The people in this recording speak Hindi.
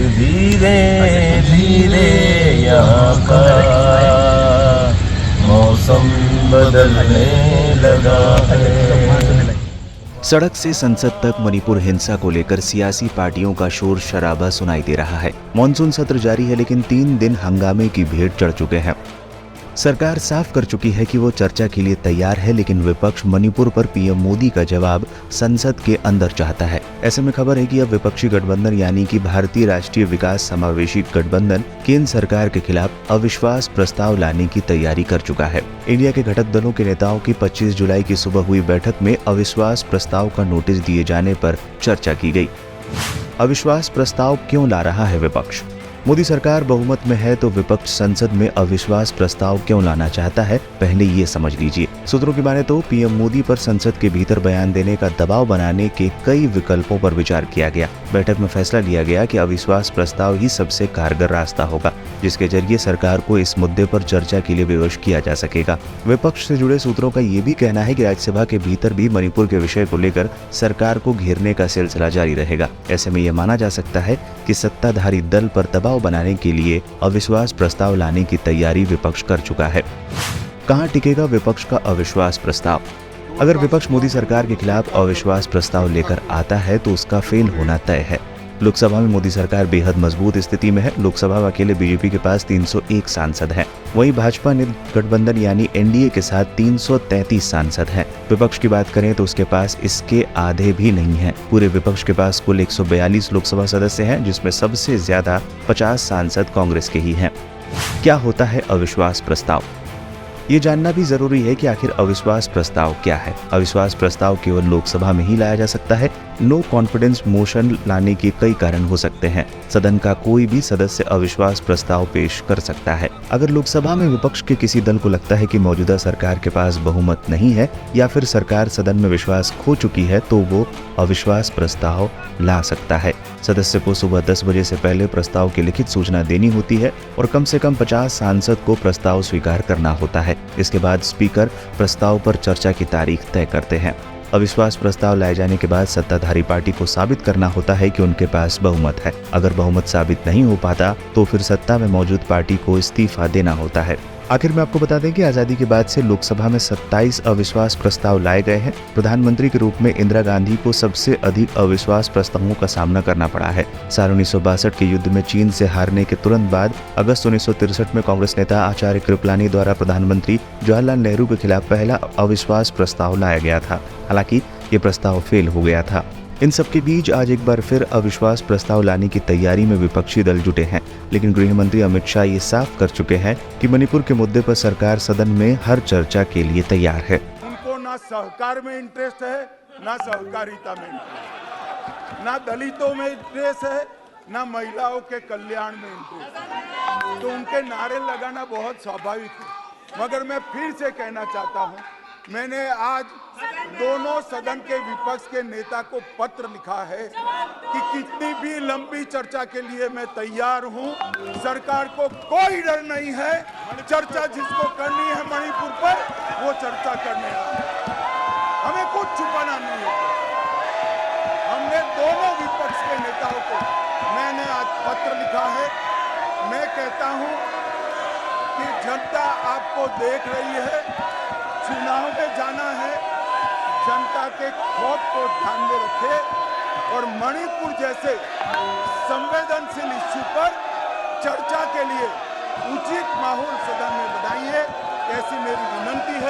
धीरे धीरे यहाँ का मौसम बदलने लगा है। सड़क से संसद तक मणिपुर हिंसा को लेकर सियासी पार्टियों का शोर शराबा सुनाई दे रहा है। मॉनसून सत्र जारी है, लेकिन 3 दिन हंगामे की भेंट चढ़ चुके हैं। सरकार साफ कर चुकी है कि वो चर्चा के लिए तैयार है, लेकिन विपक्ष मणिपुर पर पीएम मोदी का जवाब संसद के अंदर चाहता है। ऐसे में खबर है कि अब विपक्षी गठबंधन यानी कि भारतीय राष्ट्रीय विकास समावेशी गठबंधन केंद्र सरकार के खिलाफ अविश्वास प्रस्ताव लाने की तैयारी कर चुका है। इंडिया के घटक दलों के नेताओं की 25 जुलाई की सुबह हुई बैठक में अविश्वास प्रस्ताव का नोटिस दिए जाने पर चर्चा की गई। अविश्वास प्रस्ताव क्यों ला रहा है विपक्ष? मोदी सरकार बहुमत में है तो विपक्ष संसद में अविश्वास प्रस्ताव क्यों लाना चाहता है, पहले ये समझ लीजिए। सूत्रों की माने तो पीएम मोदी पर संसद के भीतर बयान देने का दबाव बनाने के कई विकल्पों पर विचार किया गया। बैठक में फैसला लिया गया कि अविश्वास प्रस्ताव ही सबसे कारगर रास्ता होगा, जिसके जरिए सरकार को इस मुद्दे पर चर्चा के लिए विवश किया जा सकेगा। विपक्ष से जुड़े सूत्रों का ये भी कहना है कि राज्यसभा के भीतर भी मणिपुर के विषय को लेकर सरकार को घेरने का सिलसिला जारी रहेगा। ऐसे में यह माना जा सकता है कि सत्ताधारी दल पर दबाव बनाने के लिए अविश्वास प्रस्ताव लाने की तैयारी विपक्ष कर चुका है। कहां टिकेगा विपक्ष का अविश्वास प्रस्ताव? अगर विपक्ष मोदी सरकार के खिलाफ अविश्वास प्रस्ताव लेकर आता है तो उसका फेल होना तय है। लोकसभा में मोदी सरकार बेहद मजबूत स्थिति में है। लोकसभा में अकेले बीजेपी के पास 301 सांसद हैं। वहीं भाजपा ने गठबंधन यानी एनडीए के साथ 333 सांसद हैं। विपक्ष की बात करें तो उसके पास इसके आधे भी नहीं हैं। पूरे विपक्ष के पास कुल 142 लोकसभा सदस्य हैं, जिसमें सबसे ज्यादा 50 सांसद कांग्रेस के ही हैं। क्या होता है अविश्वास प्रस्ताव? ये जानना भी जरूरी है कि आखिर अविश्वास प्रस्ताव क्या है। अविश्वास प्रस्ताव केवल लोकसभा में ही लाया जा सकता है। नो कॉन्फिडेंस मोशन लाने के कई कारण हो सकते हैं। सदन का कोई भी सदस्य अविश्वास प्रस्ताव पेश कर सकता है। अगर लोकसभा में विपक्ष के किसी दल को लगता है कि मौजूदा सरकार के पास बहुमत नहीं है या फिर सरकार सदन में विश्वास खो चुकी है, तो वो अविश्वास प्रस्ताव ला सकता है। सदस्य को सुबह 10 बजे से पहले प्रस्ताव की लिखित सूचना देनी होती है और कम से कम 50 सांसद को प्रस्ताव स्वीकार करना होता है। इसके बाद स्पीकर प्रस्ताव पर चर्चा की तारीख तय करते हैं। अविश्वास प्रस्ताव लाए जाने के बाद सत्ताधारी पार्टी को साबित करना होता है कि उनके पास बहुमत है। अगर बहुमत साबित नहीं हो पाता तो फिर सत्ता में मौजूद पार्टी को इस्तीफा देना होता है। आखिर में आपको बता दें कि आजादी के बाद से लोकसभा में 27 अविश्वास प्रस्ताव लाए गए हैं। प्रधानमंत्री के रूप में इंदिरा गांधी को सबसे अधिक अविश्वास प्रस्तावों का सामना करना पड़ा है। साल 1962 के युद्ध में चीन से हारने के तुरंत बाद अगस्त 1963 में कांग्रेस नेता आचार्य कृपलानी द्वारा प्रधानमंत्री जवाहरलाल नेहरू के खिलाफ पहला अविश्वास प्रस्ताव लाया गया था। हालांकि ये प्रस्ताव फेल हो गया था। इन सबके बीच आज एक बार फिर अविश्वास प्रस्ताव लाने की तैयारी में विपक्षी दल जुटे हैं, लेकिन गृह मंत्री अमित शाह ये साफ कर चुके हैं कि मणिपुर के मुद्दे पर सरकार सदन में हर चर्चा के लिए तैयार है। उनको ना सहकार में इंटरेस्ट है, ना सहकारिता में इंटरेस्ट, ना दलितों में इंटरेस्ट है, ना महिलाओं के कल्याण में इंटरेस्ट है। तो उनके नारे लगाना बहुत स्वाभाविक है। मगर मैं फिर से कहना चाहता हूँ, मैंने आज दोनों सदन के विपक्ष के नेता को पत्र लिखा है कि कितनी भी लंबी चर्चा के लिए मैं तैयार हूं। सरकार को कोई डर नहीं है। चर्चा जिसको करनी है मणिपुर पर, वो चर्चा करने आए। हमें कुछ छुपाना नहीं है। हमने दोनों विपक्ष के नेताओं को मैंने आज पत्र लिखा है। मैं कहता हूं कि जनता आपको देख रही है। चुनाव में जाना है, जनता के खौफ को ध्यान में रखे और मणिपुर जैसे संवेदनशील इश्यू पर चर्चा के लिए उचित माहौल सदन में बनाइए, ऐसी मेरी विनती है।